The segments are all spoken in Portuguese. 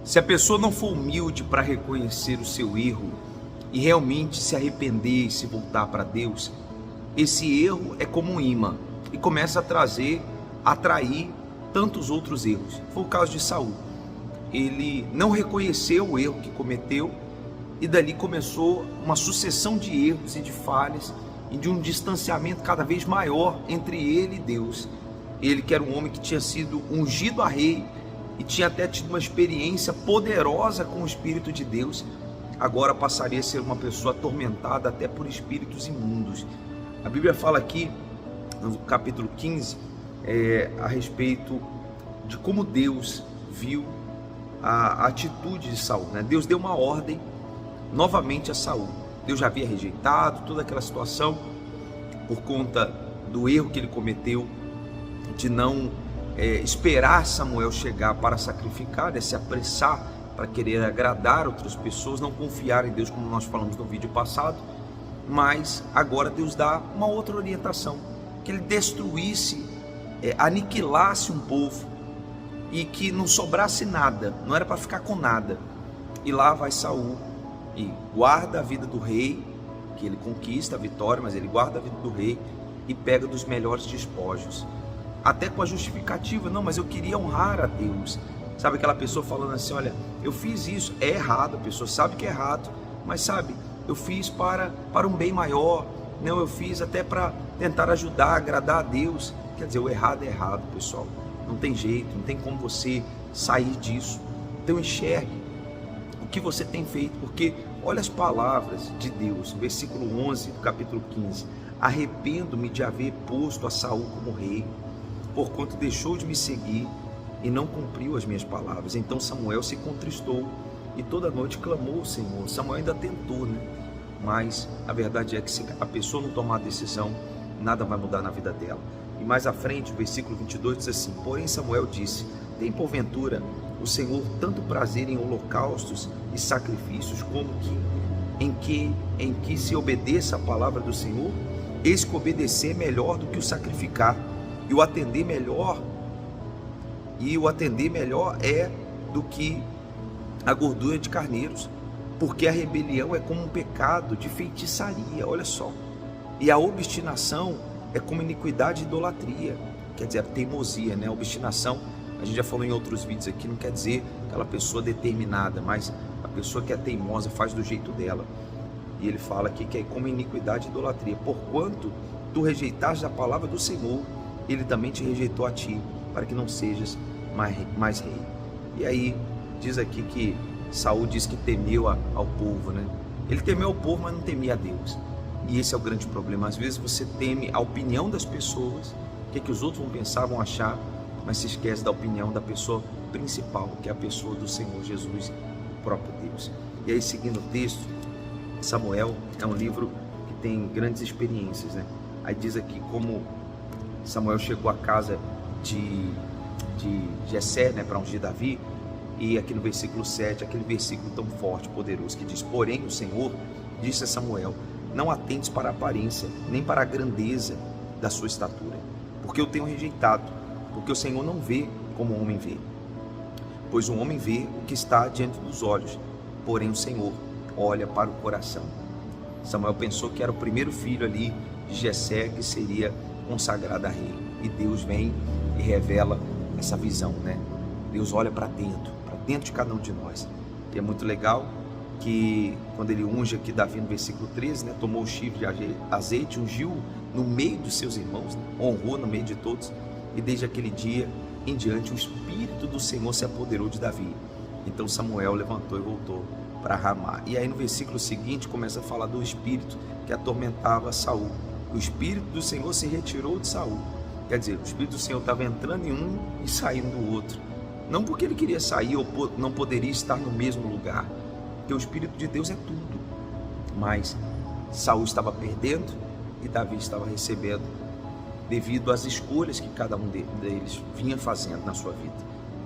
Se a pessoa não for humilde para reconhecer o seu erro e realmente se arrepender e se voltar para Deus, esse erro é como um imã e começa a atrair tantos outros erros. Foi o caso de Saul. Ele não reconheceu o erro que cometeu e dali começou uma sucessão de erros e de falhas e de um distanciamento cada vez maior entre ele e Deus. Ele, que era um homem que tinha sido ungido a rei e tinha até tido uma experiência poderosa com o Espírito de Deus, agora passaria a ser uma pessoa atormentada até por espíritos imundos. A Bíblia fala aqui, no capítulo 15, a respeito de como Deus viu a atitude de Saul, né? Deus deu uma ordem novamente a Saul. Deus já havia rejeitado toda aquela situação por conta do erro que ele cometeu de não esperar Samuel chegar para sacrificar, se apressar para querer agradar outras pessoas, não confiar em Deus, como nós falamos no vídeo passado. Mas agora Deus dá uma outra orientação, que ele destruísse, aniquilasse um povo e que não sobrasse nada, não era para ficar com nada. E lá vai Saul e guarda a vida do rei, que ele conquista a vitória, mas ele guarda a vida do rei e pega dos melhores despojos, até com a justificativa: não, mas eu queria honrar a Deus. Sabe aquela pessoa falando assim: olha, eu fiz isso, é errado, a pessoa sabe que é errado, mas sabe, eu fiz para um bem maior, não, eu fiz até para tentar ajudar, agradar a Deus. Quer dizer, o errado é errado, pessoal, não tem jeito, não tem como você sair disso. Então enxergue o que você tem feito, porque olha as palavras de Deus, versículo 11 do capítulo 15: arrependo-me de haver posto a Saul como rei, porquanto deixou de me seguir e não cumpriu as minhas palavras. Então Samuel se contristou e toda noite clamou ao Senhor. Samuel ainda tentou, né? Mas a verdade é que se a pessoa não tomar a decisão, nada vai mudar na vida dela. E mais à frente, o versículo 22 diz assim: porém Samuel disse: tem porventura o Senhor tanto prazer em holocaustos e sacrifícios, como em que se obedeça a palavra do Senhor? Eis que obedecer é melhor do que o sacrificar, e o atender melhor é do que a gordura de carneiros, porque a rebelião é como um pecado de feitiçaria, olha só, e a obstinação é como iniquidade e idolatria. Quer dizer, a teimosia, né? A obstinação, a gente já falou em outros vídeos aqui, não quer dizer aquela pessoa determinada, mas a pessoa que é teimosa, faz do jeito dela. E ele fala aqui que é como iniquidade e idolatria. Porquanto tu rejeitaste a palavra do Senhor, ele também te rejeitou a ti, para que não sejas mais rei. E aí diz aqui que Saul diz que temeu ao povo, né? Ele temeu ao povo, mas não temia a Deus. E esse é o grande problema. Às vezes você teme a opinião das pessoas, o que os outros vão pensar, vão achar, mas se esquece da opinião da pessoa principal, que é a pessoa do Senhor Jesus, o próprio Deus. E aí, seguindo o texto, Samuel é um livro que tem grandes experiências, né? Aí diz aqui como Samuel chegou à casa de Jessé, né, para ungir Davi. E aqui no versículo 7, aquele versículo tão forte, poderoso, que diz: porém o Senhor disse a Samuel: não atentes para a aparência, nem para a grandeza da sua estatura, porque eu tenho rejeitado, porque o Senhor não vê como o homem vê, pois o homem vê o que está diante dos olhos, porém o Senhor olha para o coração. Samuel pensou que era o primeiro filho ali de Jessé que seria consagrado a rei, e Deus vem e revela essa visão, né? Deus olha para dentro de cada um de nós. E é muito legal que quando ele unge aqui Davi no versículo 13, né, tomou o chifre de azeite, ungiu no meio dos seus irmãos, né, honrou no meio de todos, e desde aquele dia em diante o Espírito do Senhor se apoderou de Davi. Então Samuel levantou e voltou para Ramá. E aí no versículo seguinte começa a falar do espírito que atormentava Saul. O Espírito do Senhor se retirou de Saul. Quer dizer, o Espírito do Senhor estava entrando em um e saindo do outro. Não porque ele queria sair ou não poderia estar no mesmo lugar, porque o Espírito de Deus é tudo. Mas Saul estava perdendo e Davi estava recebendo, devido às escolhas que cada um deles vinha fazendo na sua vida.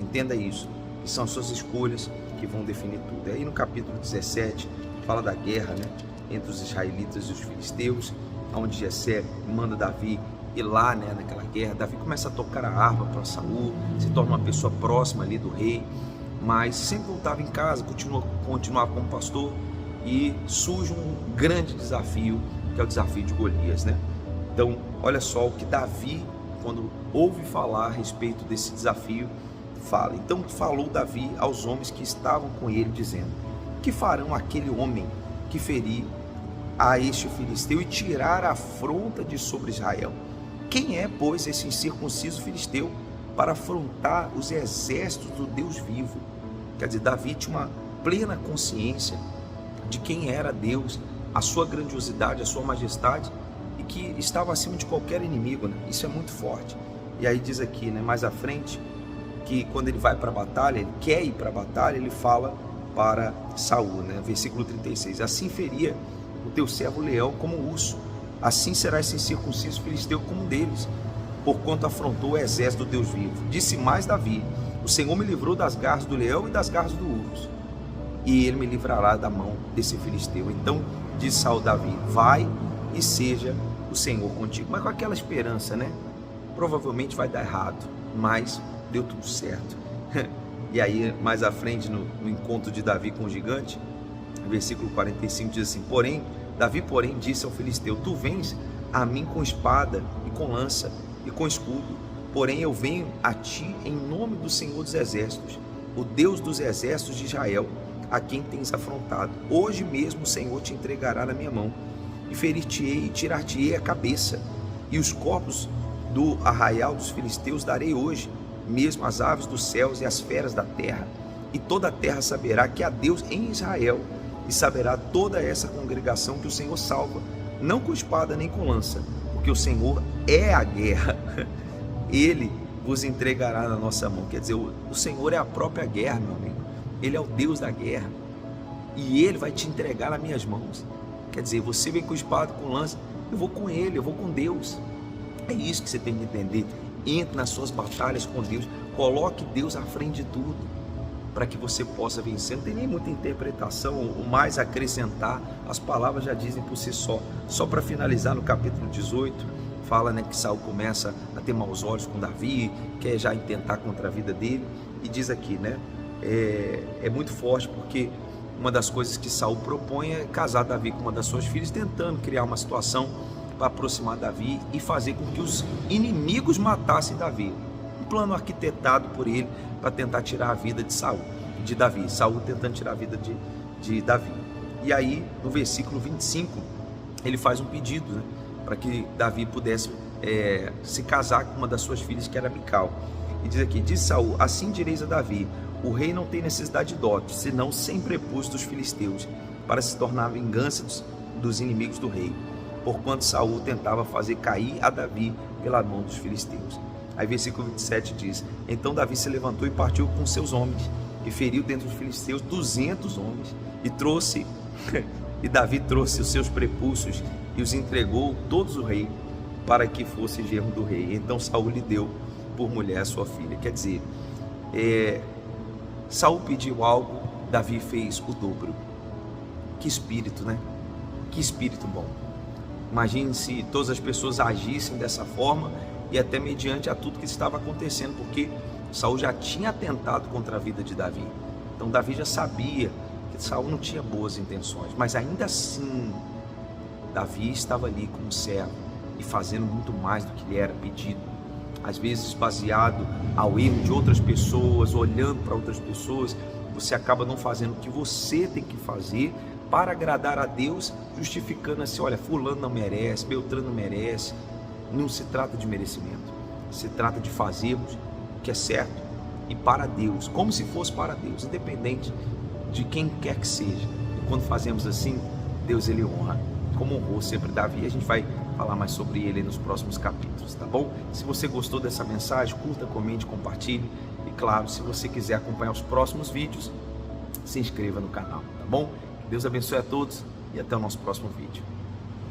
Entenda isso, que são as suas escolhas que vão definir tudo. Aí no capítulo 17 fala da guerra, né, entre os israelitas e os filisteus, onde Jessé manda Davi ir lá, né, naquela guerra. Davi começa a tocar a harpa para Saul, se torna uma pessoa próxima ali do rei, mas sempre voltava em casa, continuava como pastor, e surge um grande desafio, que é o desafio de Golias, né? Então, olha só o que Davi, quando ouve falar a respeito desse desafio, fala. Então falou Davi aos homens que estavam com ele, dizendo: que farão aquele homem que ferir a este filisteu e tirar a afronta de sobre Israel? Quem é, pois, esse incircunciso filisteu para afrontar os exércitos do Deus vivo? Quer dizer, Davi tinha uma plena consciência de quem era Deus, a sua grandiosidade, a sua majestade, e que estava acima de qualquer inimigo, né? Isso é muito forte. E aí diz aqui, né, mais à frente, que quando ele vai para a batalha, ele quer ir para a batalha, ele fala para Saul, né? Versículo 36, assim feria o teu servo leão como urso, assim será esse incircunciso filisteu como um deles, porquanto afrontou o exército do Deus vivo. Disse mais Davi: o Senhor me livrou das garras do leão e das garras do urso, e ele me livrará da mão desse filisteu. Então disse Saul a Davi: vai e seja o Senhor contigo. Mas com aquela esperança, né? Provavelmente vai dar errado, mas deu tudo certo. E aí mais à frente, no encontro de Davi com o gigante, versículo 45 diz assim: Davi porém disse ao filisteu: tu vens a mim com espada e com lança e com escudo, porém eu venho a ti em nome do Senhor dos exércitos, o Deus dos exércitos de Israel, a quem tens afrontado. Hoje mesmo o Senhor te entregará na minha mão, e ferir-te-ei e tirar-te-ei a cabeça, e os corpos do arraial dos filisteus darei hoje mesmo as aves dos céus e as feras da terra, e toda a terra saberá que há Deus em Israel, e saberá toda essa congregação que o Senhor salva, não com espada nem com lança, porque o Senhor é a guerra, Ele vos entregará na nossa mão. Quer dizer, o Senhor é a própria guerra, meu amigo. Ele é o Deus da guerra, e Ele vai te entregar nas minhas mãos. Quer dizer, você vem com espada, com lança, eu vou com Ele, eu vou com Deus. É isso que você tem que entender. Entre nas suas batalhas com Deus, coloque Deus à frente de tudo, para que você possa vencer. Não tem nem muita interpretação, o mais acrescentar, as palavras já dizem por si só. Só para finalizar, no capítulo 18, fala, né, que Saul começa a ter maus olhos com Davi, quer já intentar contra a vida dele, e diz aqui, né, é muito forte, porque uma das coisas que Saul propõe é casar Davi com uma das suas filhas, tentando criar uma situação para aproximar Davi e fazer com que os inimigos matassem Davi. Um plano arquitetado por ele para tentar tirar a vida de Davi. Saul tentando tirar a vida de Davi. E aí, no versículo 25, ele faz um pedido, né, para que Davi pudesse se casar com uma das suas filhas, que era Mical. E diz aqui: diz Saul: assim direis a Davi, o rei não tem necessidade de dote, senão sem prepúcio dos filisteus, para se tornar a vingança dos inimigos do rei, porquanto Saul tentava fazer cair a Davi pela mão dos filisteus. Aí versículo 27 diz: então Davi se levantou e partiu com seus homens, e feriu dentro dos filisteus 200 homens, e Davi trouxe os seus prepúcios e os entregou todos ao rei, para que fosse genro do rei. Então Saul lhe deu por mulher a sua filha. Quer dizer, Saul pediu algo, Davi fez o dobro. Que espírito, né? Que espírito bom. Imagine se todas as pessoas agissem dessa forma, e até mediante a tudo que estava acontecendo, porque Saul já tinha atentado contra a vida de Davi. Então Davi já sabia que Saul não tinha boas intenções, mas ainda assim Davi estava ali como servo e fazendo muito mais do que lhe era pedido, às vezes baseado ao erro de outras pessoas, olhando para outras pessoas. Você acaba não fazendo o que você tem que fazer para agradar a Deus, justificando assim: olha, fulano não merece, Beltrano não merece. Não se trata de merecimento, se trata de fazermos o que é certo e para Deus, como se fosse para Deus, independente de quem quer que seja. E quando fazemos assim, Deus, ele honra, como honrou sempre Davi. A gente vai falar mais sobre ele nos próximos capítulos, tá bom? Se você gostou dessa mensagem, curta, comente, compartilhe, e claro, se você quiser acompanhar os próximos vídeos, se inscreva no canal, tá bom? Que Deus abençoe a todos e até o nosso próximo vídeo.